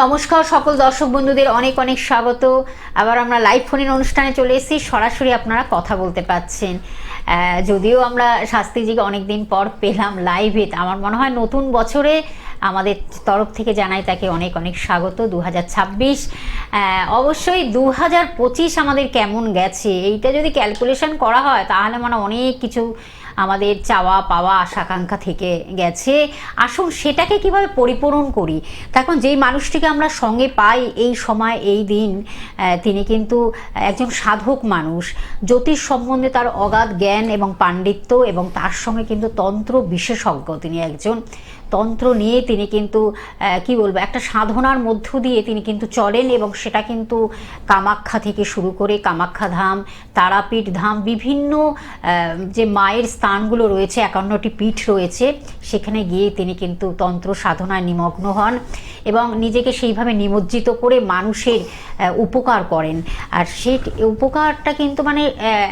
নমস্কার সকল দর্শক বন্ধুদের অনেক অনেক স্বাগত। আবার আমরা লাইভ ফোনের অনুষ্ঠানে চলে এসেছি, সরাসরি আপনারা কথা বলতে পাচ্ছেন। যদিও আমরা শাস্ত্রীজিকে অনেকদিন পর পেলাম লাইভে, আমার মনে হয় নতুন বছরে আমাদের তরফ থেকে জানাই তাকে অনেক অনেক স্বাগত। 2026 অবশ্যই 2025 আমাদের কেমন গেছে এইটা যদি ক্যালকুলেশন করা হয় তাহলে মানে অনেক কিছু আমাদের চাওয়া পাওয়া আশাকাঙ্ক্ষা থেকে গেছে। আসুন সেটাকে কিভাবে পরিপূরণ করি। তখন যেই মানুষটিকে আমরা সঙ্গে পাই এই সময় এই দিন, তিনি কিন্তু একজন সাধক মানুষ, জ্যোতিষ সম্বন্ধে তার অগাধ জ্ঞান এবং পাণ্ডিত্য, এবং তার সঙ্গে কিন্তু তন্ত্র বিশেষজ্ঞ। তিনি একজন তন্ত্র নিয়ে তিনি কিন্তু কি বলবো একটা সাধনার মধ্য দিয়ে তিনি কিন্তু চলেন, এবং সেটা কিন্তু কামাখ্যা থেকে শুরু করে কামাখ্যা ধাম, তারাপীঠ ধাম, বিভিন্ন যে মায়ের স্থানগুলো রয়েছে, 51টি পীঠ রয়েছে, সেখানে গিয়ে তিনি কিন্তু তন্ত্র সাধনায় নিমগ্ন হন এবং নিজেকে সেইভাবে নিমজ্জিত করে মানুষের উপকার করেন। আর সেই উপকারটা কিন্তু মানে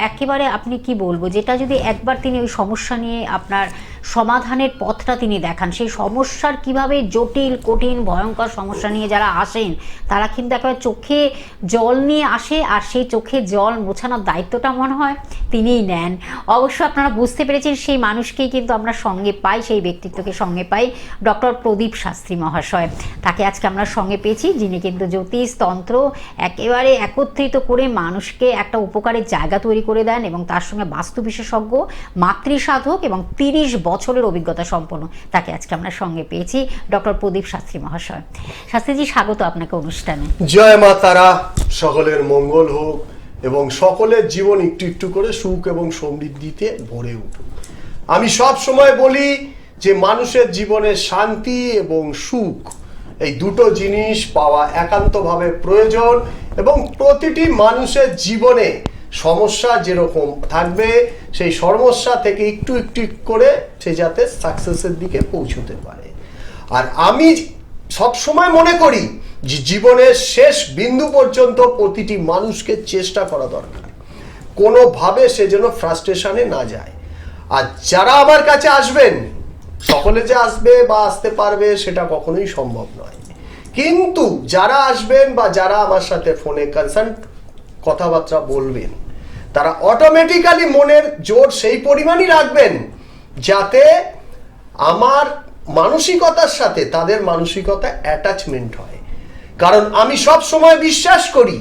একেবারে আপনি কি বলবো, যেটা যদি একবার তিনি ওই সমস্যা নিয়ে আপনার সমাধানের পথটা তিনি দেখান, সেই সমস্যার কিভাবে জটিল কঠিন ভয়ঙ্কর সমস্যা নিয়ে যারা আসেন তারা কিন্তু একেবারে চোখে জল নিয়ে আসে, আর সেই চোখে জল মোছানোর দায়িত্বটা মনে হয় তিনিই নেন। অবশ্য আপনারা বুঝতে পেরেছেন সেই মানুষকেই কিন্তু আমরা সঙ্গে পাই, সেই ব্যক্তিত্বকে সঙ্গে পাই, ডক্টর প্রদীপ শাস্ত্রী মহাশয়। তাকে আজকে আমরা সঙ্গে পেয়েছি, যিনি কিন্তু জ্যোতিষ তন্ত্র একেবারে একত্রিত করে মানুষকে একটা উপকারের জায়গা তৈরি করে দেন, এবং তার সঙ্গে বাস্তু বিশেষজ্ঞ, মাতৃসাধক এবং 30 বছরের অভিজ্ঞতা সম্পন্ন। তাকে আজকে আমরা সঙ্গে পেয়েছি, ডক্টর প্রদীপ শাস্ত্রী মহাশয়। শাস্ত্রীজি, স্বাগত আপনাকে অনুষ্ঠানে। জয় মা তারা, সকলের মঙ্গল হোক এবং সকলের জীবন একটু একটু করে সুখ এবং সমৃদ্ধিতে ভরে উঠুক। আমি সব সময় বলি যে মানুষের জীবনে শান্তি এবং সুখ, এই দুটো জিনিস পাওয়া একান্তভাবে প্রয়োজন, এবং প্রতিটি মানুষের জীবনে সমস্যা যেরকম থাকবে সেই সমস্যা থেকে একটু একটু করে সে যাতে সাকসেসের দিকে পৌঁছতে পারে। আর আমি সবসময় মনে করি যে জীবনের শেষ বিন্দু পর্যন্ত প্রতিটি মানুষকে চেষ্টা করা দরকার, কোনোভাবে সে যেন ফ্রাস্ট্রেশনে না যায়। আর যারা আমার কাছে আসবেন, সকলে যে আসবে বা আসতে পারবে সেটা কখনোই সম্ভব নয়, কিন্তু যারা আসবেন বা যারা আমার সাথে ফোনে কনসার্ন কথাবার্তা বলবেন, তারা অটোমেটিক্যালি মনের জোর সেই পরিমাণই রাখবেন যাতে আমার মানসিকতার সাথে তাদের মানসিকতা অ্যাটাচমেন্ট হয়। কারণ আমি সব সময় বিশ্বাস করি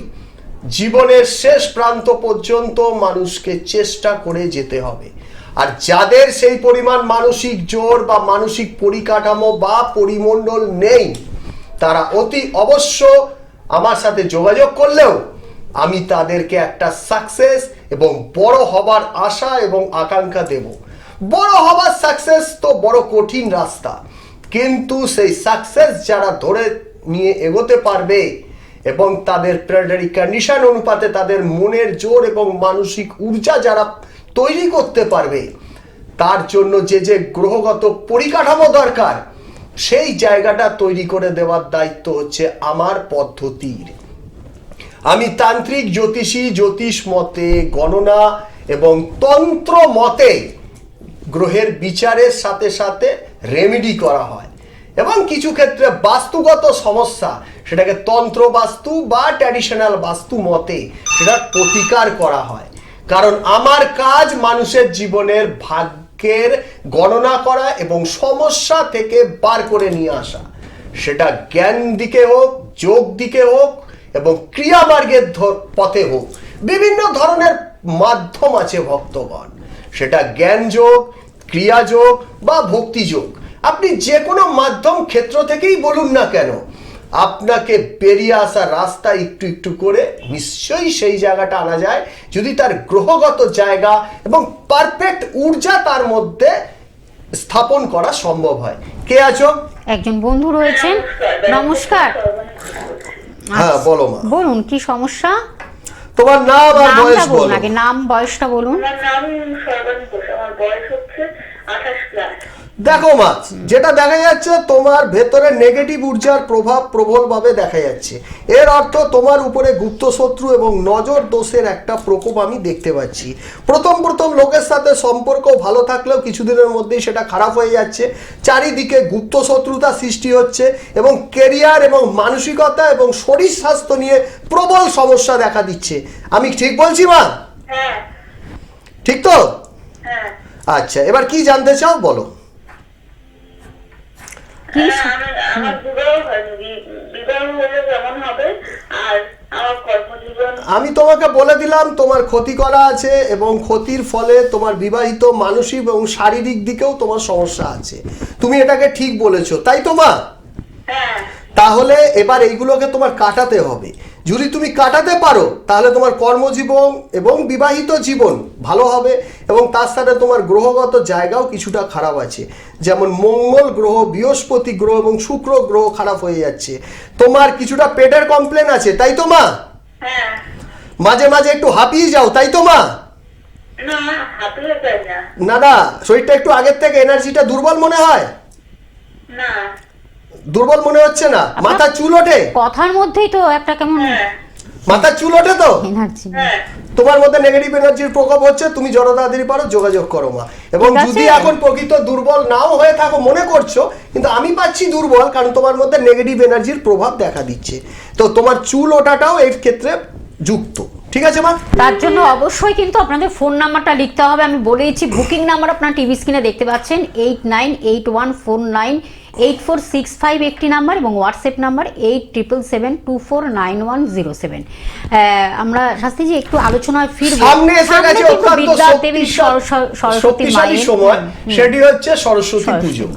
জীবনের শেষ প্রান্ত পর্যন্ত মানুষকে চেষ্টা করে যেতে হবে। আর যাদের সেই পরিমাণ মানসিক জোর বা মানসিক পরিকাঠামো বা পরিমণ্ডল নেই, তারা অতি অবশ্য আমার সাথে যোগাযোগ করলেও আমি তাদেরকে একটা সাকসেস এবং বড় হবার আশা এবং আকাঙ্ক্ষা দেব। বড় হবার সাকসেস তো বড় কঠিন রাস্তা, কিন্তু সেই সাকসেস যারা ধরে নিয়ে এগোতে পারবে এবং তাদের প্ল্যানেটারি কন্ডিশন অনুপাতে তাদের মনের জোর এবং মানসিক ঊর্জা যারা তৈরি করতে পারবে, তার জন্য যে যে গ্রহগত পরিকাঠামো দরকার সেই জায়গাটা তৈরি করে দেওয়ার দায়িত্ব হচ্ছে আমার পদ্ধতির। আমি তান্ত্রিক জ্যোতিষী, জ্যোতিষ মতে, গণনা এবং তন্ত্র মতে গ্রহের বিচারের সাথে সাথে রেমেডি করা হয়, এবং কিছু ক্ষেত্রে বাস্তুগত সমস্যা সেটাকে তন্ত্র বাস্তু বা ট্র্যাডিশনাল বাস্তু মতে সেটার প্রতিকার করা হয়। কারণ আমার কাজ মানুষের জীবনের ভাগ্যের গণনা করা এবং সমস্যা থেকে বার করে নিয়ে আসা, সেটা জ্ঞান দিকে হোক, যোগ দিকে হোক এবং ক্রিয়ামার্গের পথে হোক। বিভিন্ন ধরনের মাধ্যম আছে ভক্তগণ, সেটা জ্ঞান যোগ, ক্রিয়া যোগ বা ভক্তি যোগ। আপনি যে কোনো মাধ্যম ক্ষেত্র থেকেই বলুন না কেন, আপনাকে বেরিয়ে আসার রাস্তা একটু একটু করে নিশ্চয়ই সেই জায়গাটা আনা যায়, যদি তার গ্রহগত জায়গা এবং পারফেক্ট ঊর্জা তার মধ্যে স্থাপন করা সম্ভব হয়। কে আছো? একজন বন্ধু রয়েছেন। নমস্কার। হ্যাঁ বলো মা, বলুন কি সমস্যা। তোমার নাম আর বয়স বলো। আগে নাম বয়সটা বলুন। আমার নাম সর্বাণী ঘোষ, আমার বয়স হচ্ছে 28+। দেখো মা, যেটা দেখা যাচ্ছে তোমার ভেতরে নেগেটিভ ঊর্জার প্রভাব প্রবলভাবে দেখা যাচ্ছে। এর অর্থ তোমার উপরে গুপ্ত শত্রু এবং নজর দোষের একটা প্রকোপ আমি দেখতে পাচ্ছি। প্রথম লোকের সাথে সম্পর্ক ভালো থাকলেও কিছুদিনের মধ্যেই সেটা খারাপ হয়ে যাচ্ছে। চারিদিকে গুপ্ত শত্রুতা সৃষ্টি হচ্ছে এবং কেরিয়ার এবং মানসিকতা এবং শরীর স্বাস্থ্য নিয়ে প্রবল সমস্যা দেখা দিচ্ছে। আমি ঠিক বলছি মা? হ্যাঁ ঠিক তো? হ্যাঁ আচ্ছা, এবার কি জানতে চাও বলো। আমার বিবাহ হয়নি, বিবাহ হলে কেমন হবে, আর আমার কর্মজীবন। আমি তোমাকে বলে দিলাম তোমার ক্ষতি করা আছে এবং ক্ষতির ফলে তোমার বিবাহিত মানসিক এবং শারীরিক দিকেও তোমার সমস্যা আছে। তুমি এটাকে ঠিক বলেছো, তাই তো মা? হ্যাঁ তাহলে এবার এইগুলোকে তোমার কাটাতে হবে। যদি তুমি কাটাতে পারো তাহলে তোমার কর্মজীবন এবং বিবাহিত জীবন ভালো হবে এবং তার সাথে তোমার গ্রহগত জায়গাও কিছুটা খারাপ আছে। যেমন মঙ্গল গ্রহ, বৃহস্পতি গ্রহ এবং শুক্র গ্রহ খারাপ হয়ে যাচ্ছে। তোমার কিছুটা পেটের কমপ্লেন আছে, তাই তো মা? হ্যাঁ। মাঝে মাঝে একটু হাঁপিয়ে যাও, তাই তো মা? না, হাঁপিয়ে যাই না। না না, শরীরটা একটু আগের থেকে এনার্জিটা দুর্বল মনে হয়? না। দুর্বল মনে হচ্ছে না? মাথার চুল ওঠে? কথার মধ্যেই তো একটা কেমন হ্যাঁ মাথার চুল ওঠে তো? এনার্জি। হ্যাঁ তোমার মধ্যে নেগেটিভ এনার্জির প্রকোপ হচ্ছে। তুমি যত তাড়াতাড়ি পারো যোগাযোগ করো মা। এবং ঠিক আছে। যদি এখন প্রকৃত দুর্বল নাও হয়ে থাকো মনে করছো, কিন্তু আমি পাচ্ছি দুর্বল, কারণ তোমার মধ্যে নেগেটিভ এনার্জির প্রভাব দেখা দিচ্ছে। তো তোমার চুল ওঠাটাও এর ক্ষেত্রে যুক্ত। ঠিক আছে মা? তার জন্য অবশ্যই কিন্তু আপনাদের ফোন নাম্বারটা লিখতে হবে। আমি বলেইছি, বুকিং নাম্বার আপনার টিভি স্ক্রিনে দেখতে পাচ্ছেন 8981498465 একটি নাম্বার এবং হোয়াটসঅ্যাপ নাম্বার 8777249107। আমরা শাস্ত্রীজি একটু আলোচনায় ফিরব। সামনে এসে গেছে কিন্তু অত্যন্ত বিদ্যা দেবী সরস্বতী শক্তিশালী মায়ের সময়, সেটি হচ্ছে সরস্বতী পুজো।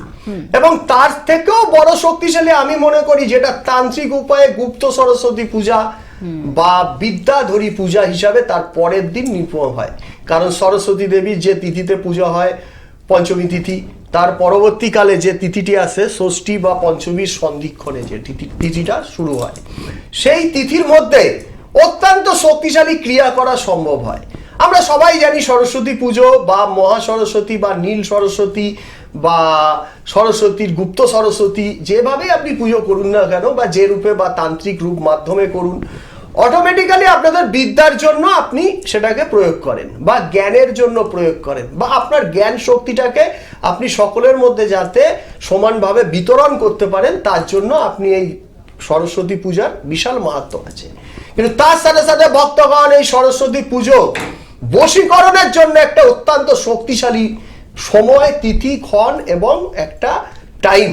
এবং তার থেকেও বড় শক্তিশালী আমি মনে করি যেটা তান্ত্রিক উপায়ে গুপ্ত সরস্বতী পূজা বা বিদ্যাধরী পূজা হিসাবে তার পরের দিন নির্মম হয়। কারণ সরস্বতী দেবীর যে তিথিতে পূজা হয় পঞ্চমী তিথি, তার পরবর্তীকালে যে তিথিটি আসে ষষ্ঠী বা পঞ্চমীর সন্ধিক্ষণে যে তিথিটা শুরু হয়, সেই তিথির মধ্যে অত্যন্ত শক্তিশালী ক্রিয়া করা সম্ভব হয়। আমরা সবাই জানি সরস্বতী পুজো বা মহা সরস্বতী বা নীল সরস্বতী বা সরস্বতীর গুপ্ত সরস্বতী, যেভাবে আপনি পুজো করুন না কেন বা যে রূপে বা তান্ত্রিক রূপ মাধ্যমে করুন, অটোমেটিক্যালি আপনাদের বিদ্যার জন্য আপনি সেটাকে প্রয়োগ করেন বা জ্ঞানের জন্য প্রয়োগ করেন বা আপনার জ্ঞান শক্তিটাকে আপনি সকলের মধ্যে যাতে সমানভাবে বিতরণ করতে পারেন, তার জন্য আপনি এই সরস্বতী পূজার বিশাল মাহাত্ম্য আছে। কিন্তু তার সাথে সাথে ভক্তগণ এই সরস্বতী পুজো বশীকরণের জন্য একটা অত্যন্ত শক্তিশালী সময়, তিথি, ক্ষণ এবং একটা টাইম।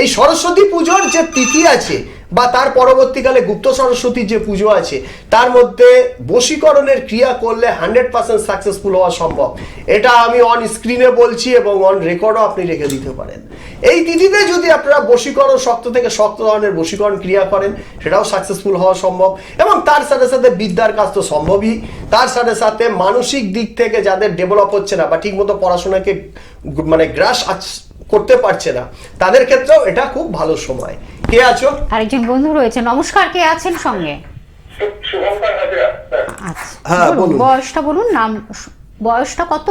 এই সরস্বতী পুজোর যে তিথি আছে বা তার পরবর্তীকালে গুপ্ত সরস্বতীর যে পুজো আছে, তার মধ্যে বশীকরণের ক্রিয়া করলে 100% সাকসেসফুল হওয়া সম্ভব। এটা আমি অন স্ক্রিনে বলছি এবং অন রেকর্ডও আপনি রেখে দিতে পারেন। এই তিথিতে যদি আপনারা বশীকরণ, শক্ত থেকে শক্ত ধরনের বশীকরণ ক্রিয়া করেন, সেটাও সাকসেসফুল হওয়া সম্ভব। এবং তার সাথে সাথে বিদ্যার কাজ তো সম্ভবই, তার সাথে সাথে মানসিক দিক থেকে যাদের ডেভেলপ হচ্ছে না বা ঠিকমতো পড়াশোনাকে মানে গ্রাস করতে পারছে না, তাদের ক্ষেত্রেও এটা খুব ভালো সময়। কে আছো? আরেকজন বন্ধু রয়েছে। নমস্কার, কে আছেন সঙ্গে? শুভঙ্কর হাজরা। আচ্ছা, হ্যাঁ, বলুন, বলুন। বয়সটা বলুন, নাম, বয়সটা কত?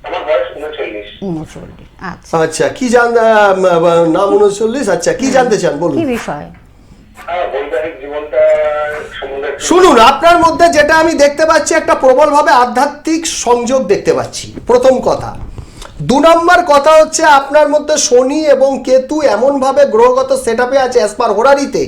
আমার বয়স 39। 39। আচ্ছা, আচ্ছা, কি নাম 39? আচ্ছা, কি জানতে চান বলুন। কি বিষয়? বৈবাহিক জীবনটা সম্বন্ধে শুনুন, আপনার মধ্যে যেটা আমি দেখতে পাচ্ছি, একটা প্রবলভাবে আধ্যাত্মিক সংযোগ দেখতে পাচ্ছি, প্রথম কথা। 2 নম্বর কথা হচ্ছে আপনার মধ্যে শনি এবং কেতু এমনভাবে গ্রহগত সেটআপে আছে অ্যাজ পার হোরারিতে,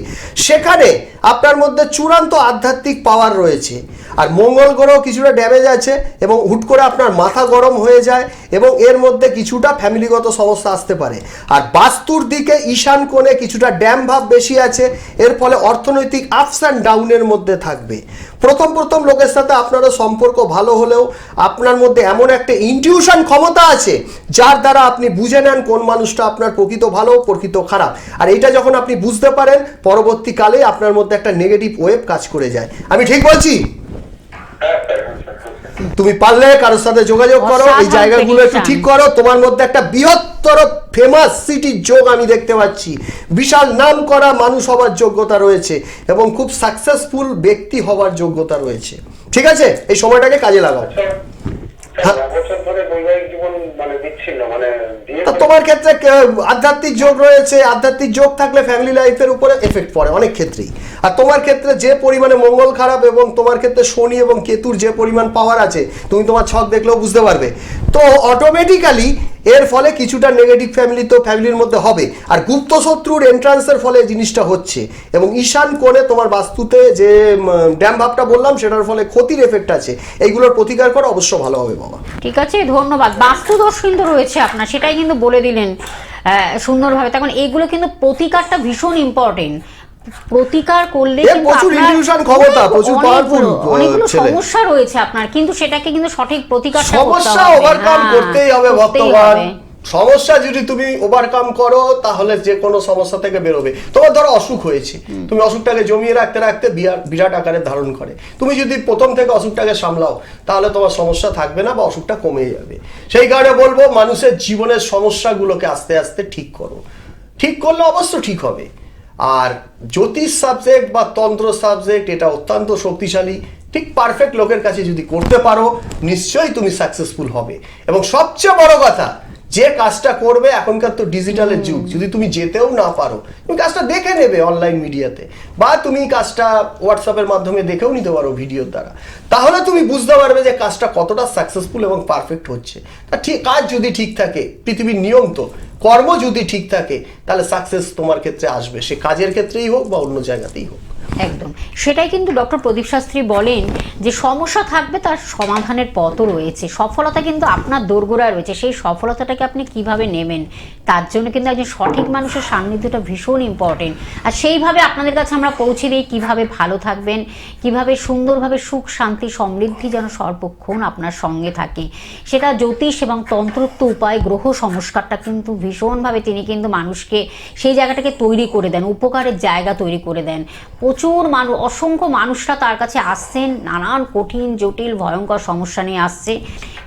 সেখানে আপনার মধ্যে চূড়ান্ত আধ্যাত্মিক পাওয়ার রয়েছে। আর মঙ্গল গ্রহ কিছুটা ড্যামেজ আছে এবং হুট করে আপনার মাথা গরম হয়ে যায় এবং এর মধ্যে কিছুটা ফ্যামিলিগত সমস্যা আসতে পারে। আর বাস্তুর দিকে ঈশান কোণে কিছুটা ড্যাম ভাব বেশি আছে, এর ফলে অর্থনৈতিক আপস অ্যান্ড ডাউনের মধ্যে থাকবে। প্রথম লোকের সাথে আপনারও সম্পর্ক ভালো হলেও আপনার মধ্যে এমন একটা ইনটিউশন ক্ষমতা আছে যার দ্বারা আপনি বুঝে নেন কোন মানুষটা আপনার প্রকৃত ভালো, প্রকৃত খারাপ। আর এইটা যখন আপনি বুঝতে পারেন, পরবর্তীকালে আপনার মধ্যে একটা নেগেটিভ ওয়েভ কাজ করে যায়। আমি ঠিক বলছি? তুমি পারলে কারোর সাথে যোগাযোগ করো, এই জায়গাগুলো একটু ঠিক করো। তোমার মধ্যে একটা বৃহত্তর ফেমাস সিটির যোগ আমি দেখতে পাচ্ছি, বিশাল নাম করা মানুষ হবার যোগ্যতা রয়েছে এবং খুব সাকসেসফুল ব্যক্তি হবার যোগ্যতা রয়েছে। ঠিক আছে, এই সময়টাকে কাজে লাগাও। বছর ধরে বৈবাহিক জীবন মানে বিচ্ছিন্ন, মানে বিয়ে তা তোমার ক্ষেত্রে আধ্যাত্মিক যোগ রয়েছে, আধ্যাত্মিক যোগ থাকলে ফ্যামিলি লাইফের উপরে এফেক্ট পড়ে অনেক ক্ষেত্রেই। আর তোমার ক্ষেত্রে যে পরিমাণে মঙ্গল খারাপ এবং তোমার ক্ষেত্রে শনি এবং কেতুর যে পরিমাণ পাওয়ার আছে তুমি তোমার ছক দেখলেও বুঝতে পারবে। তো অটোমেটিক্যালি এর ফলে কিছুটা নেগেটিভ ফ্যামিলি তো ফ্যামিলির মধ্যে হবে। আর গুপ্ত শত্রুর এন্ট্রান্সের ফলে জিনিসটা হচ্ছে, এবং ঈশান কোণে তোমার বাস্তুতে যে ড্যাম ভাবটা বললাম সেটার ফলে ক্ষতির এফেক্ট আছে। এইগুলোর প্রতিকার করা অবশ্য ভালো হবে বাবা। ঠিক আছে, ধন্যবাদ। বাস্তু দোষ কিন্তু রয়েছে আপনার, সেটাই কিন্তু বলে দিলেন সুন্দরভাবে। তখন এইগুলো কিন্তু প্রতিকারটা ভীষণ ইম্পর্টেন্ট। প্রতিকার করলে কিন্তু প্রচুর ইনটিউশন ক্ষমতা, প্রচুর পাওয়ারফুল অনেকগুলো ছেলে। সমস্যা রয়েছে আপনার, কিন্তু সেটাকে কিন্তু সঠিক প্রতিকারটা করতে সমস্যা হবে। ওভারকাম হ্যাঁ, করতেই হবে করতেই ভক্তগণ। হবে। সমস্যা যদি তুমি ওভারকাম করো তাহলে যে কোনো সমস্যা থেকে বেরোবে। তোমার ধরো অসুখ হয়েছে, তুমি অসুখটাকে জমিয়ে রাখতে রাখতে বিরাট আকারে ধারণ করে। তুমি যদি প্রথম থেকে অসুখটাকে সামলাও তাহলে তোমার সমস্যা থাকবে না বা অসুখটা কমে যাবে। সেই কারণে বলবো মানুষের জীবনের সমস্যাগুলোকে আস্তে আস্তে ঠিক করো। ঠিক করলে অবশ্য ঠিক হবে। আর জ্যোতিষ সাবজেক্ট বা তন্ত্র সাবজেক্ট এটা অত্যন্ত শক্তিশালী। ঠিক পারফেক্ট লোকের কাছে যদি করতে পারো নিশ্চয়ই তুমি সাকসেসফুল হবে। এবং সবচেয়ে বড় কথা, যে কাজটা করবে, এখনকার তো ডিজিটালের যুগ, যদি তুমি যেতেও না পারো তুমি কাজটা দেখে নেবে অনলাইন মিডিয়াতে, বা তুমি কাজটা হোয়াটসঅ্যাপের মাধ্যমে দেখেও নিতে পারো ভিডিওর দ্বারা। তাহলে তুমি বুঝতে পারবে যে কাজটা কতটা সাকসেসফুল এবং পারফেক্ট হচ্ছে। তা ঠিক কাজ যদি ঠিক থাকে, পৃথিবীর নিয়ম তো, কর্ম যদি ঠিক থাকে তাহলে সাকসেস তোমার ক্ষেত্রে আসবে, সে কাজের ক্ষেত্রেই হোক বা অন্য জায়গাতেই হোক। একদম সেটাই কিন্তু ডক্টর প্রদীপ শাস্ত্রী বলেন যে সমস্যা থাকবে, তার সমাধানের পথও রয়েছে। সফলতা কিন্তু আপনার দোরগোড়ায় রয়েছে, সেই সফলতাটাকে আপনি কিভাবে নেবেন তার জন্য কিন্তু একজন সঠিক মানুষের সান্নিধ্যটা ভীষণ ইম্পর্টেন্ট। আর সেইভাবে আপনাদের কাছে আমরা পৌঁছে দিই কিভাবে ভালো থাকবেন, কিভাবে সুন্দরভাবে সুখ শান্তি সমৃদ্ধি যেন সর্বক্ষণ আপনার সঙ্গে থাকে। সেটা জ্যোতিষ এবং তন্ত্রোক্ত উপায়, গ্রহ সংস্কারটা কিন্তু ভীষণভাবে তিনি কিন্তু মানুষকে সেই জায়গাটাকে তৈরি করে দেন, উপকারের জায়গা তৈরি করে দেন। প্রচুর মানুষ, অসংখ্য মানুষরা তার কাছে আসছেন, নানান কঠিন জটিল ভয়ঙ্কর সমস্যা নিয়ে আসছে,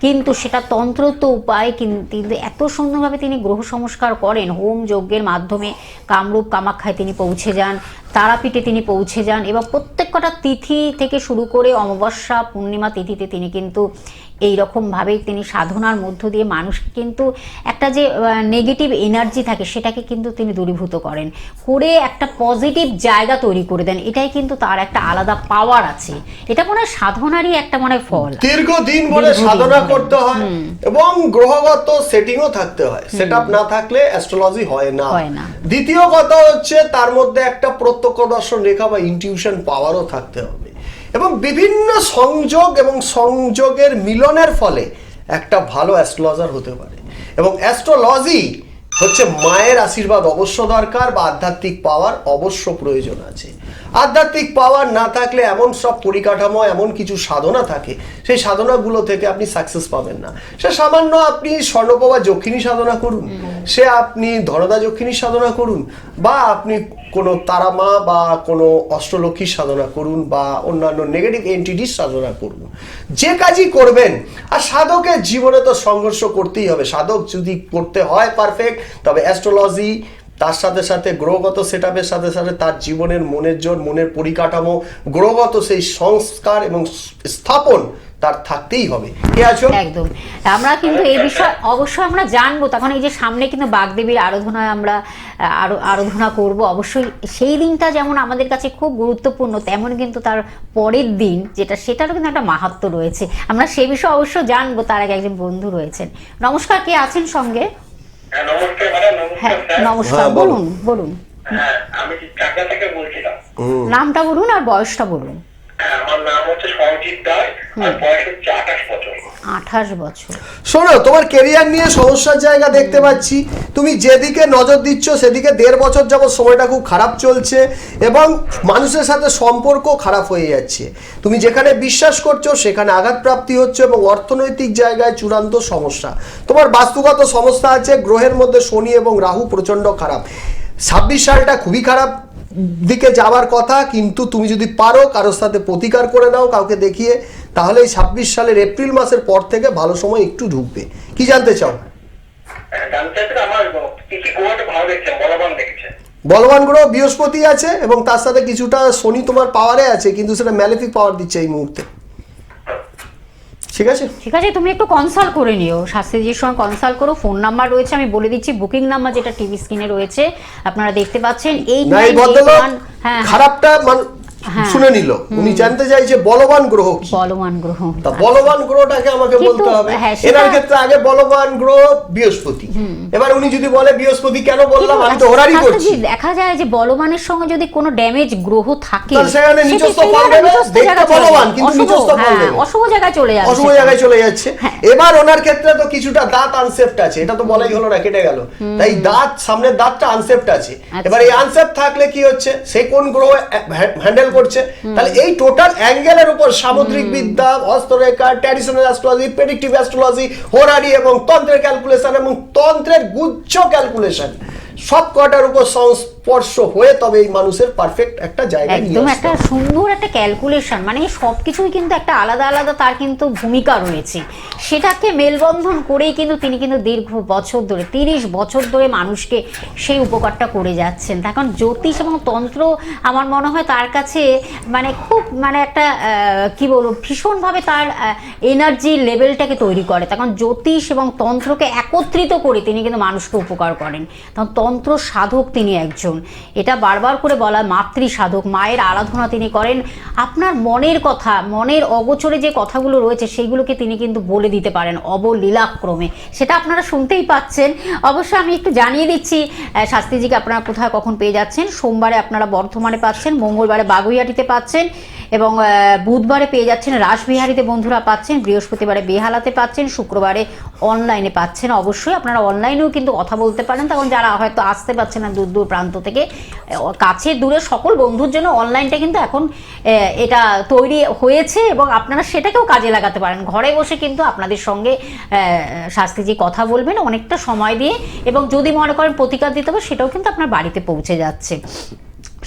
কিন্তু সেটা তন্ত্রোক্ত উপায় কিন্তু এত সুন্দরভাবে তিনি গ্রহ সংস্কার করেন। হোম যজ্ঞের মাধ্যমে কামরূপ কামাখ্যায় তিনি পৌঁছে যান, তারাপীঠে তিনি পৌঁছে যান, এবং প্রত্যেক কটা তিথি থেকে শুরু করে অমাবস্যা পূর্ণিমা তিথিতে তিনি কিন্তু এইরকমভাবেই তিনি সাধনার মধ্য দিয়ে মানুষকে কিন্তু একটা যে নেগেটিভ এনার্জি থাকে সেটাকে কিন্তু তিনি দূরীভূত করেন, করে একটা পজিটিভ জায়গা তৈরি করে দেন। এটাই কিন্তু তার একটা আলাদা পাওয়ার আছে। এটা মনে হয় সাধনারই একটা মনে হয় ফল। দীর্ঘদিন ধরে সাধনা করতে হয় এবং গ্রহগত সেটিংও থাকতে হয়। সেটআপ না থাকলে অ্যাস্ট্রোলজি হয় না। দ্বিতীয় কথা হচ্ছে তার মধ্যে একটা প্রত্যক্ষ দর্শন রেখা বা ইনটিউশন পাওয়ারও থাকতে হবে, এবং বিভিন্ন সংযোগ এবং সংযোগের মিলনের ফলে একটা ভালো অ্যাস্ট্রোলজার হতে পারে। এবং অ্যাস্ট্রোলজি হচ্ছে মায়ের আশীর্বাদ অবশ্য দরকার, বা আধ্যাত্মিক পাওয়ার অবশ্য প্রয়োজন আছে। আধ্যাত্মিক পাওয়ার না থাকলে এমন সব পরিকাঠামো, এমন কিছু সাধনা থাকে, সেই সাধনাগুলো থেকে আপনি সাকসেস পাবেন না। সে সামান্য আপনি স্বর্ণপ্রভা যক্ষিণী সাধনা করুন, সে আপনি ধনদা যক্ষিণী সাধনা করুন, বা আপনি কোনো তারামা বা কোনো অষ্টলক্ষ্মীর সাধনা করুন, বা অন্যান্য নেগেটিভ এন্টিটির সাধনা করুন, যে কাজই করবেন। আর সাধকের জীবনে তো সংঘর্ষ করতেই হবে। সাধক যদি করতে হয় পারফেক্ট, তবে অ্যাস্ট্রোলজি তার সাথে সাথে গ্রহগত সেটআপের সাথে সাথে তার জীবনের মনের জোর, মনের পরিকাঠামো, গ্রহগত সেই সংস্কার এবং স্থাপন তার থাকতেই হবে। কে আছো? একদম, আমরা কিন্তু এই বিষয়ে অবশ্যই আমরা জানবো। তখন এই যে সামনে কিন্তু বাগদেবীর আরাধনায় আমরা আরাধনা করব, অবশ্যই সেই দিনটা যেমন আমাদের কাছে খুব গুরুত্বপূর্ণ, তেমন কিন্তু তার পরের দিন যেটা, সেটারও কিন্তু একটা মাহাত্ম্য রয়েছে। আমরা সে বিষয়ে অবশ্য জানবো। তার আগে একজন বন্ধু রয়েছেন। নমস্কার, কে আছেন সঙ্গে? নমস্কার ম্যাডাম। হ্যাঁ নমস্কার, বলুন বলুন। হ্যাঁ, আমি ঢাকা থেকে বলছিলাম। নামটা বলুন আর বয়সটা বলুন। আমার নাম হচ্ছে সঞ্জিত দাস, আর বয়স হচ্ছে 28 বছর। 28 বছর। শোনো, তোমার কেরিয়ার নিয়ে সমস্যার জায়গা দেখতে পাচ্ছি। তুমি যেদিকে নজর দিচ্ছ সেদিকে 1.5 বছর যাবত সময়টা খুব খারাপ চলছে, এবং মানুষের সাথে সম্পর্ক খারাপ হয়ে যাচ্ছে। তুমি যেখানে বিশ্বাস করছো সেখানে আঘাতপ্রাপ্তি হচ্ছে, এবং অর্থনৈতিক জায়গায় চূড়ান্ত সমস্যা। তোমার বাস্তুগত সমস্যা আছে, গ্রহের মধ্যে শনি এবং রাহু প্রচণ্ড খারাপ। 26 সালটা খুবই খারাপ দিকে যাওয়ার কথা, কিন্তু তুমি যদি পারো কারোর সাথে প্রতিকার করে নাও কাউকে দেখিয়ে, তাহলে এই 26 সালের এপ্রিল মাসের পর থেকে ভালো সময় একটু ঢুকবে। কি জানতে চাও? বলবান গ্রহ বৃহস্পতি আছে, এবং তার সাথে কিছুটা শনি তোমার পাওয়ারে আছে, কিন্তু সেটা ম্যালেফিক পাওয়ার দিচ্ছে এই মুহূর্তে। ঠিক আছে? ঠিক আছে, তুমি একটু কনসাল্ট করে নিও, শাস্ত্রীজির সঙ্গে কনসাল্ট করো। ফোন নাম্বার রয়েছে, আমি বলে দিচ্ছি, বুকিং নাম্বার যেটা টিভি স্ক্রিনে রয়েছে আপনারা দেখতে পাচ্ছেন। না, এই ভদ্রলোক হ্যাঁ খারাপটা শুনে নিল, উনি জানতে চাইছে বলবান গ্রহ কি। বলবান গ্রহ, তা বলবান গ্রহটাকে আমাকে বলতে হবে। হ্যাঁ, এনার ক্ষেত্রে আগে বলবান গ্রহ বৃহস্পতি। এবার উনি যদি বলে বৃহস্পতি কেন বললাম, আমি তো হোরারি করছি। দেখা যায় যে বলবানের সঙ্গে যদি কোনো ড্যামেজ গ্রহ থাকে তাহলে সেখানে নিচস্থ ফল দেবে, দেখতে বলবান কিন্তু নিচস্থ ফল দেবে, অশুভ জায়গায় চলে যাবে, অশুভ জায়গায় চলে যাচ্ছে। এবার ওনার ক্ষেত্রে তো কিছুটা দাঁত আনসেপ্ট আছে, এটা তো বলাই হলো না, কেটে গেল। তাই দাঁত, সামনের দাঁতটা আনসেপ্ট আছে। এবার এই আনসেপ্ট থাকলে কি হচ্ছে, সে কোন গ্রহ হ্যান্ডেল করছে, তাহলে এই টোটাল অ্যাঙ্গেলের উপর সামুদ্রিক বিদ্যা, হস্তরেখা, traditional astrology, predictive astrology, horary এবং তন্ত্রের ক্যালকুলেশন এবং তন্ত্রের গুচ্ছ ক্যালকুলেশন সব কটার উপর সংস্পর্শ হয়ে তবে এই মানুষের পারফেক্ট একটা জায়গায় নিয়ে একদম আসতে একটা হবে। সুন্দর একটা ক্যালকুলেশন, মানে সবকিছুই কিন্তু একটা আলাদা আলাদা তার কিন্তু ভূমিকা রয়েছে, সেটাকে মেলবন্ধন করেই কিন্তু তিনি কিন্তু দীর্ঘ বছর ধরে 30 বছর ধরে মানুষকে সেই উপকারটা করে যাচ্ছেন। তখন জ্যোতিষ এবং তন্ত্র আমার মনে হয় তার কাছে মানে খুব মানে একটা কি বলবো, ভীষণভাবে তার এনার্জি লেভেলটাকে তৈরি করে। তখন জ্যোতিষ এবং তন্ত্রকে একত্রিত করে তিনি কিন্তু মানুষকে উপকার করেন। তখন তন্ত্র সাধক তিনি একজন, এটা বারবার করে বলা, মাতৃ সাধক, মায়ের আরাধনা তিনি করেন। আপনার মনের কথা, মনের অগোচরে যে কথাগুলো রয়েছে সেইগুলোকে তিনি কিন্তু বলে দিতে পারেন অবলীলাক্রমে, সেটা আপনারা শুনতেই পাচ্ছেন। অবশ্য আমি একটু জানিয়ে দিচ্ছি শাস্ত্রীজিকে আপনারা কোথায় কখন পেয়ে যাচ্ছেন। সোমবারে আপনারা বর্ধমানে পাচ্ছেন, মঙ্গলবারে বাগুইহাটিতে পাচ্ছেন এবং বুধবারে পেয়ে যাচ্ছেন রাসবিহারীতে বন্ধুরা পাচ্ছেন, বৃহস্পতিবারে বেহালাতে পাচ্ছেন, শুক্রবারে অনলাইনে পাচ্ছেন। অবশ্যই আপনারা অনলাইনেও কিন্তু কথা বলতে পারেন, তখন যারা হয়তো আসতে পারছেন না দূর দূর প্রান্ত থেকে, কাছে দূরে সকল বন্ধুর জন্য অনলাইনটা কিন্তু এখন এটা তৈরি হয়েছে এবং আপনারা সেটাকেও কাজে লাগাতে পারেন। ঘরে বসে কিন্তু আপনাদের সঙ্গে শাস্ত্রীজি কথা বলবেন অনেকটা সময় দিয়ে, এবং যদি মনে করেন প্রতিকার দিতে হবে সেটাও কিন্তু আপনার বাড়িতে পৌঁছে যাচ্ছে,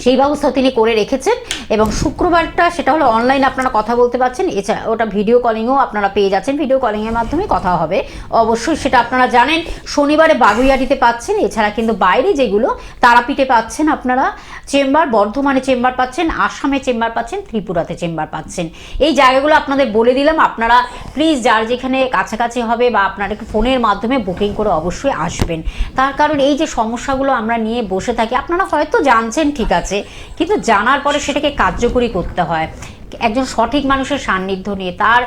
সেই ব্যবস্থা তিনি করে রেখেছেন। এবং শুক্রবারটা সেটা হলো অনলাইনে আপনারা কথা বলতে পারছেন, এছাড়া ওটা ভিডিও কলিংও আপনারা পেয়ে যাচ্ছেন, ভিডিও কলিংয়ের মাধ্যমে কথা হবে অবশ্যই, সেটা আপনারা জানেন। শনিবারে বাগুইহাটিতে পাচ্ছেন, এছাড়া কিন্তু বাইরে যেগুলো তারাপীঠে পাচ্ছেন আপনারা চেম্বার, বর্ধমানে চেম্বার পাচ্ছেন, আসামে চেম্বার পাচ্ছেন, ত্রিপুরাতে চেম্বার পাচ্ছেন। এই জায়গাগুলো আপনাদের বলে দিলাম, আপনারা প্লিজ যার যেখানে কাছাকাছি হবে বা আপনারা একটু ফোনের মাধ্যমে বুকিং করে অবশ্যই আসবেন। তার কারণ এই যে সমস্যাগুলো আমরা নিয়ে বসে থাকি, আপনারা হয়তো জানছেন ঠিক আছে, কিন্তু জানার পরে সেটাকে কার্যকরী করতে হয়। একজন সঠিক মানুষের সান্নিধ্য নিয়ে তার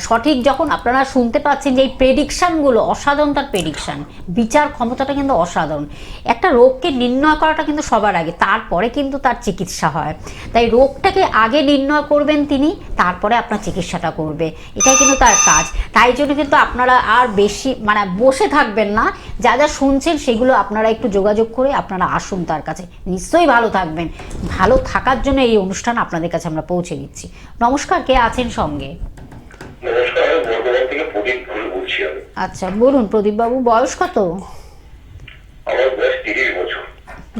সঠিক যখন আপনারা শুনতে পাচ্ছেন যে এই প্রেডিকশানগুলো অসাধারণ, তার প্রেডিকশান বিচার ক্ষমতাটা কিন্তু অসাধারণ। একটা রোগকে নির্ণয় করাটা কিন্তু সবার আগে, তারপরে কিন্তু তার চিকিৎসা হয়। তাই রোগটাকে আগে নির্ণয় করবেন তিনি, তারপরে আপনার চিকিৎসাটা করবে, এটাই কিন্তু তার কাজ। তাই জন্য কিন্তু আপনারা আর বেশি মানে বসে থাকবেন না, যা যা শুনছেন সেগুলো আপনারা একটু যোগাযোগ করে আপনারা আসুন তার কাছে, নিশ্চয়ই ভালো থাকবেন। ভালো থাকার জন্য এই অনুষ্ঠান আপনাদের কাছে আমরা পৌঁছে দিচ্ছি। নমস্কার, কে আছেন সঙ্গে? নমস্কার, আমি বর্ধমান থেকে প্রদীপ ঘোষ বলছি। আমি আচ্ছা বলুন প্রদীপ বাবু, বয়স কত? আমার বয়স 30 বছর।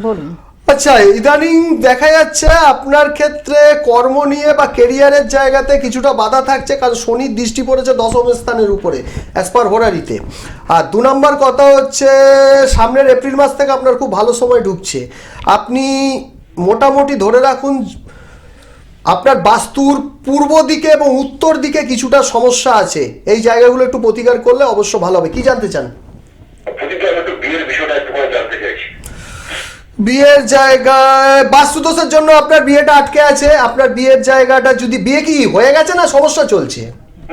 বলুন। আচ্ছা, ইদানিং দেখা যাচ্ছে আপনার ক্ষেত্রে কর্ম নিয়ে বা কেরিয়ারের জায়গাতে কিছুটা বাধা থাকছে, কারণ শনির দৃষ্টি পড়েছে দশম স্থানের উপরে অ্যাজ পার হোরারিতে। আর 2 নম্বর কথা হচ্ছে সামনের এপ্রিল মাস থেকে আপনার খুব ভালো সময় ঢুকছে। আপনি মোটামুটি ধরে রাখুন আপনার বাস্তুর পূর্ব দিকে এবং উত্তর দিকে কিছুটা সমস্যা আছে, এই জায়গাগুলো একটু প্রতিকার করলে অবশ্য ভালো হবে। কি জানতে চান? প্রদীপ, আমি একটু বিয়ের বিষয়টা একটু জানতে চাইছি। বিয়ের জায়গায় বাস্তুদোষের জন্য আপনার বিয়েটা আটকে আছে। আপনার বিয়ের জায়গাটা যদি, বিয়ে কি হয়ে গেছে না সমস্যা চলছে?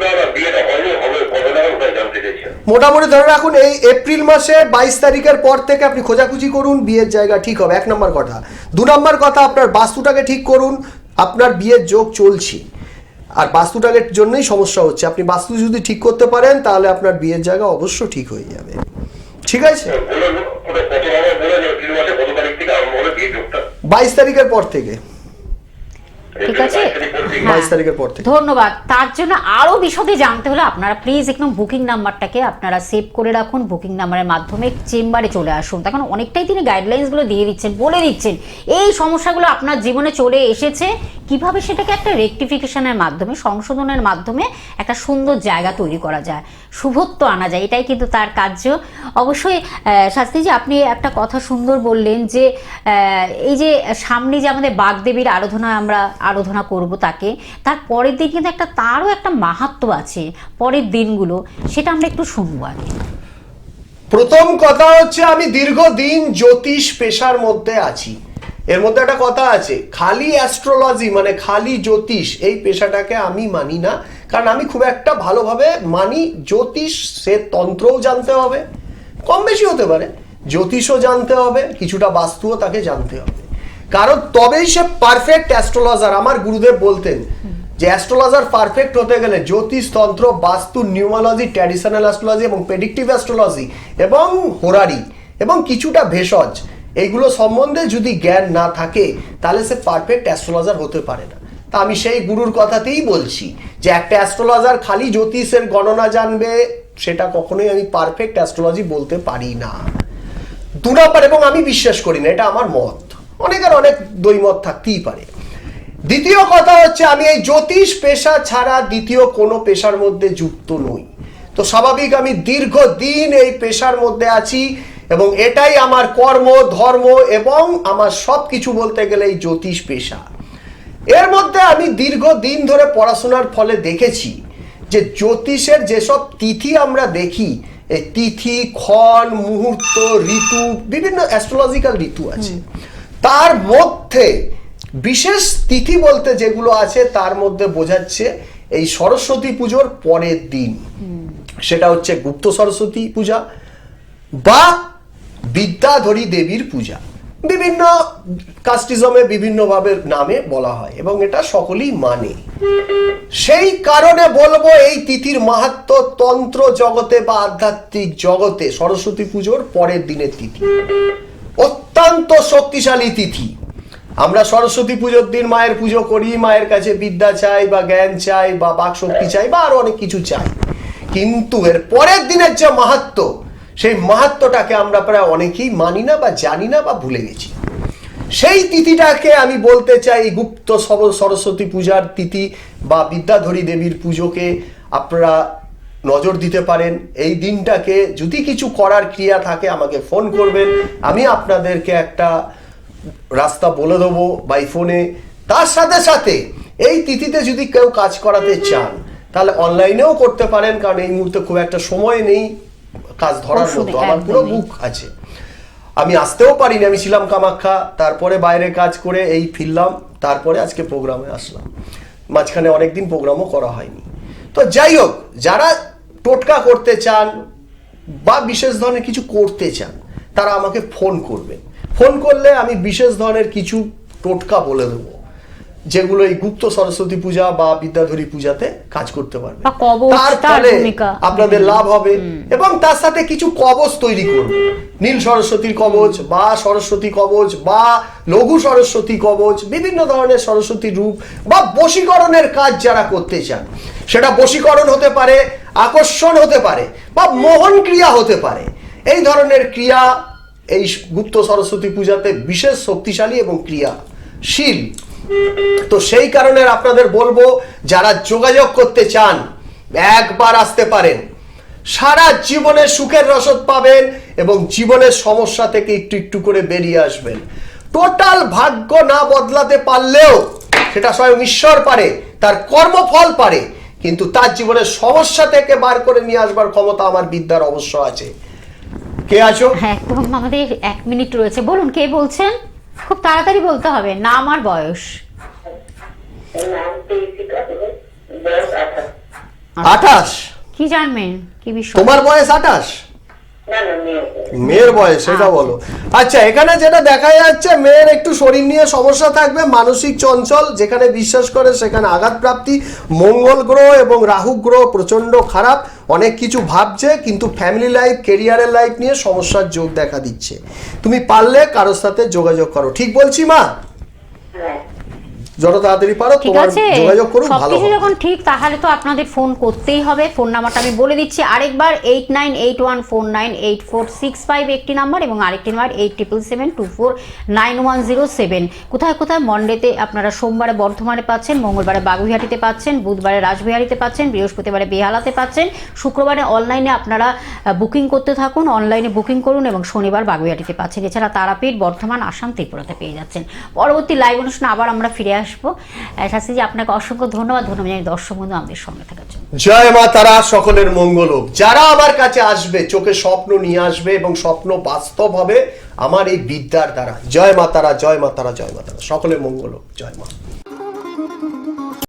না না, বিয়েটা হয়নি, কবে না ওটা জানতে চাইছি। মোটামুটি ধরে রাখুন এই এপ্রিল মাসে 22 তারিখের পর থেকে আপনি খোঁজাখুঁজি করুন, বিয়ের জায়গা ঠিক হবে, 1 নম্বর কথা। 2 নম্বর কথা, আপনার বাস্তুটাকে ঠিক করুন, আপনার বিয়ের যোগ চলছে আর বাস্তুটাকে জন্যই সমস্যা হচ্ছে। আপনি বাস্তু যদি ঠিক করতে পারেন তাহলে আপনার বিয়ের জায়গা অবশ্য ঠিক হয়ে যাবে। ঠিক আছে? 22 তারিখের পর থেকে। ঠিক আছে, 22 তারিখের পর থেকে। ধন্যবাদ। তার জন্য আরো বিশদে জানতে হলে আপনারা প্লিজ একদম বুকিং নাম্বারটাকে আপনারা সেভ করে রাখুন, বুকিং নাম্বারের মাধ্যমে চেম্বারে চলে আসুন। তখন অনেকটাই তিনি গাইডলাইন্সগুলো দিয়ে দিচ্ছেন, বলে দিচ্ছেন এই সমস্যাগুলো আপনার জীবনে চলে এসেছে, কিভাবে সেটাকে একটা রেকটিফিকেশনের মাধ্যমে, সংশোধনের মাধ্যমে একটা সুন্দর জায়গা তৈরি করা যায়, শুভত্ব আনা যায়, এটাই কিন্তু তার কার্য। অবশ্যই শাস্ত্রীজি আপনি একটা কথা সুন্দর বললেন যে এই যে সামনে যে আমাদের বাগদেবীর আমরা আরাধনা করব তাকে, তার পরের দিন কিন্তু তারও একটা মাহাত্ম্য আছে পরের দিনগুলো, সেটা আমরা একটু শুনবো আগে। প্রথম কথা হচ্ছে, আমি দীর্ঘদিন জ্যোতিষ পেশার মধ্যে আছি। এর মধ্যে একটা কথা আছে, খালি অ্যাস্ট্রোলজি মানে খালি জ্যোতিষ এই পেশাটাকে আমি মানি না। কারণ আমি খুব একটা ভালোভাবে মানি জ্যোতিষ, সে তন্ত্রও জানতে হবে, কম বেশি হতে পারে, জ্যোতিষও জানতে হবে, কিছুটা বাস্তুও তাকে জানতে হবে, কারণ তবেই সে পারফেক্ট অ্যাস্ট্রোলজার। আমার গুরুদেব বলতেন যে অ্যাস্ট্রোলজার পারফেক্ট হতে গেলে জ্যোতিষ, তন্ত্র, বাস্তু, নিউমোলজি, ট্র্যাডিশনাল অ্যাস্ট্রোলজি এবং প্রেডিক্টিভ অ্যাস্ট্রোলজি এবং হোরারি এবং কিছুটা ভেষজ, এইগুলো সম্বন্ধে যদি জ্ঞান না থাকে তাহলে সে পারফেক্ট অ্যাস্ট্রোলজার হতে পারে না। তা আমি সেই গুরুর কথাতেই বলছি যে একটা অ্যাস্ট্রোলজার খালি জ্যোতিষের গণনা জানবে, সেটা কখনোই আমি পারফেক্ট অ্যাস্ট্রোলজি বলতে পারি না। 2 নম্বর, এবং আমি বিশ্বাস করি না, এটা আমার মত, অনেকের অনেক দ্বৈমত থাকতেই পারে। দ্বিতীয় কথা হচ্ছে, আমি এই জ্যোতিষ পেশা ছাড়া দ্বিতীয় কোনো পেশার মধ্যে যুক্ত নই। তো স্বাভাবিক আমি দীর্ঘদিন এই পেশার মধ্যে আছি এবং এটাই আমার কর্ম, ধর্ম এবং আমার সব কিছু বলতে গেলে এই জ্যোতিষ পেশা। এর মধ্যে আমি দীর্ঘদিন ধরে পড়াশোনার ফলে দেখেছি যে জ্যোতিষের যেসব তিথি আমরা দেখি, এই তিথি, ক্ষণ, মুহূর্ত, ঋতু, বিভিন্ন অ্যাস্ট্রোলজিক্যাল ঋতু আছে, তার মধ্যে বিশেষ তিথি বলতে যেগুলো আছে তার মধ্যে বোঝাচ্ছে এই সরস্বতী পুজোর পরের দিন, সেটা হচ্ছে গুপ্ত সরস্বতী পূজা বা বিদ্যাধরী দেবীর পূজা। বিভিন্ন কাস্টিজমে বিভিন্নভাবে নামে বলা হয় এবং এটা সকলেই মানে। সেই কারণে বলবো এই তিথির মাহাত্ম্য তন্ত্র জগতে বা আধ্যাত্মিক জগতে সরস্বতী পুজোর পরের দিনের তিথি অত্যন্ত শক্তিশালী তিথি। আমরা সরস্বতী পুজোর দিন মায়ের পুজো করি, মায়ের কাছে বিদ্যা চাই বা জ্ঞান চাই বা বাকশক্তি চাই বা আরো অনেক কিছু চাই, কিন্তু এর পরের দিনের যে মাহাত্ম্য, সেই মাহাত্ম্যটাকে আমরা প্রায় অনেকেই মানি না বা জানি না বা ভুলে গেছি। সেই তিথিটাকে আমি বলতে চাই গুপ্ত সরস্বতী পূজার তিথি বা বিদ্যাধরী দেবীর পুজোকে আপনারা নজর দিতে পারেন। এই দিনটাকে যদি কিছু করার ক্রিয়া থাকে আমাকে ফোন করবেন, আমি আপনাদেরকে একটা রাস্তা বলে দেবো বাই ফোনে। তার সাথে সাথে এই তিথিতে যদি কেউ কাজ করাতে চান তাহলে অনলাইনেও করতে পারেন, কারণ এই মুহূর্তে খুব একটা সময় নেই কাজ ধরার মতো, আমার পুরো বুক আছে, আমি আসতেও পারিনি। আমি ছিলাম কামাখ্যা, তারপরে বাইরে কাজ করে এই ফিরলাম, তারপরে আজকে প্রোগ্রামে আসলাম, মাঝখানে অনেকদিন প্রোগ্রামও করা হয়নি। তো যাই হোক, যারা টোটকা করতে চান বা বিশেষ ধরনের কিছু করতে চান তারা আমাকে ফোন করবেন। ফোন করলে আমি বিশেষ ধরনের কিছু টোটকা বলে দেবো, যেগুলো এই গুপ্ত সরস্বতী পূজা বা বিদ্যাধরী পূজাতে কাজ করতে পারবে, তার ফলে আপনাদের লাভ হবে। এবং তার সাথে কিছু কবচ তৈরি করব, নীল সরস্বতীর কবচ বা সরস্বতী কবচ বা লঘু সরস্বতী কবচ, বিভিন্ন ধরনের সরস্বতী রূপ বা বশীকরণের কাজ যারা করতে চান, সেটা বশীকরণ হতে পারে, আকর্ষণ হতে পারে বা মোহন ক্রিয়া হতে পারে। এই ধরনের ক্রিয়া এই গুপ্ত সরস্বতী পূজাতে বিশেষ শক্তিশালী এবং ক্রিয়াশীল। তো সেই কারণে আপনাদের বলবো, যারা যোগাযোগ করতে চান একবার আসতে পারেন, সারা জীবনে সুখের রসদ পাবেন এবং জীবনের সমস্যা থেকে একটু একটু করে বেরিয়ে আসবেন। টোটাল ভাগ্য না বদলাতে পারলেও সেটা স্বয়ং ঈশ্বর পারে, তার কর্মফল পারে, কিন্তু তার জীবনের সমস্যা থেকে বার করে নিয়ে আসবার ক্ষমতা আমার বিদ্যার অবশ্য আছে। কে আছো? হ্যাঁ, একদম আমাদের 1 মিনিট রয়েছে, বলুন কে বলছেন? খুব তাড়াতাড়ি বলতে হবে, নাম আর বয়স। নাম পেয়েছিকা, বয়স 28। কি জানবেন, কি বিষয়? তোমার বয়স 28? না না, মেয়ের বয়স, সেটা বলো। আচ্ছা, এখানে যেটা দেখা যাচ্ছে, মেয়ের একটু শরীর নিয়ে সমস্যা থাকবে, মানসিক চঞ্চল, যেখানে বিশ্বাস করে সেখানে আঘাত প্রাপ্তি, মঙ্গল গ্রহ এবং রাহু গ্রহ প্রচন্ড খারাপ, অনেক কিছু ভাবছে, কিন্তু ফ্যামিলি লাইফ, কেরিয়ারের লাইফ নিয়ে সমস্যার যোগ দেখা দিচ্ছে। তুমি পারলে কারোর সাথে যোগাযোগ করো, ঠিক বলছি মা? যত তাড়াতাড়ি পারো ঠিক তোমার আছে, যোগাযোগ করুন, ভালো সবকিছু হবে। যখন ঠিক তাহলে তো আপনাদের ফোন করতেই হবে। ফোন নাম্বারটা আমি বলে দিচ্ছি আরেকবার, 8981498465 একটি নাম্বার, এবং আরেকটি নাম্বার 8777249107। কোথায় কোথায় মন্ডেতে আপনারা সোমবারে বর্ধমানে পাচ্ছেন, মঙ্গলবারে বাগুইহাটিতে পাচ্ছেন, বুধবারে রাসবিহারীতে পাচ্ছেন, বৃহস্পতিবারে বেহালাতে পাচ্ছেন, শুক্রবারে অনলাইনে আপনারা বুকিং করতে থাকুন, অনলাইনে বুকিং করুন, এবং শনিবার বাগুইহাটিতে পাচ্ছেন। এছাড়া তারাপীঠ, বর্ধমান, আসাম, ত্রিপুরাতে পেয়ে যাচ্ছেন। পরবর্তী লাইভ অনুষ্ঠানে আবার আমরা ফিরে আসবো। শাস্ত্রীজি, আপনাকে অসংখ্য ধন্যবাদ জানাই দর্শক বন্ধু আমাদের সঙ্গে থাকার জন্য। জয় মা তারা, সকলের মঙ্গল হোক। যারা আমার কাছে আসবে চোখে স্বপ্ন নিয়ে আসবে এবং স্বপ্ন বাস্তব হবে আমার এই বিদ্যার দ্বারা। জয় মা তারা, জয় মা তারা, জয় মা তারা, সকলের মঙ্গল হোক। জয় মা।